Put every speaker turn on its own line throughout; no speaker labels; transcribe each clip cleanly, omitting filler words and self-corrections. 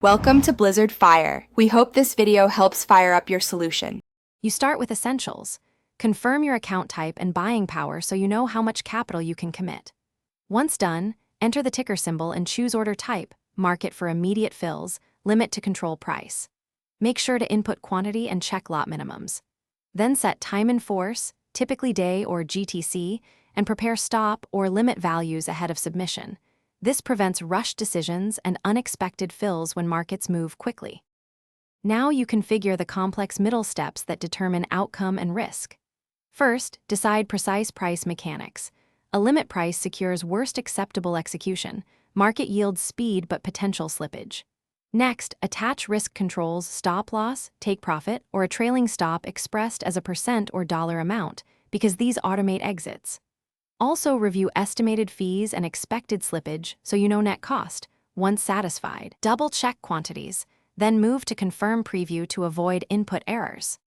Welcome to Blizzard Fire. We hope this video helps fire up your solution.
You start with essentials. Confirm your account type and buying power so you know how much capital you can commit. Once done, enter the ticker symbol and choose order type, mark it for immediate fills, limit to control price. Make sure to input quantity and check lot minimums. Then set time in force, typically day or GTC, and prepare stop or limit values ahead of submission. This prevents rushed decisions and unexpected fills when markets move quickly. Now you configure the complex middle steps that determine outcome and risk. First, decide precise price mechanics. A limit price secures worst acceptable execution. Market yields speed but potential slippage. Next, attach risk controls, stop loss, take profit, or a trailing stop expressed as a % or dollar amount, because these automate exits. Also review estimated fees and expected slippage so you know net cost. Once satisfied, double-check quantities, then move to confirm preview to avoid input errors.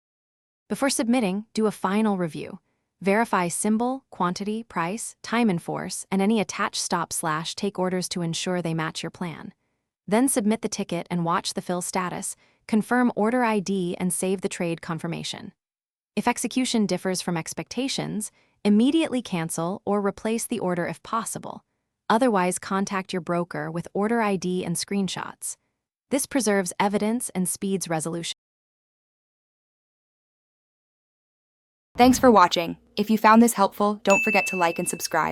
Before submitting, do a final review. Verify symbol, quantity, price, time in force, and any attached stop/take orders to ensure they match your plan. Then submit the ticket and watch the fill status, confirm order ID and save the trade confirmation. If execution differs from expectations, immediately cancel or replace the order if possible. Otherwise, contact your broker with order ID and screenshots. This preserves evidence and speeds resolution.
Thanks for watching. If you found this helpful, don't forget to like and subscribe.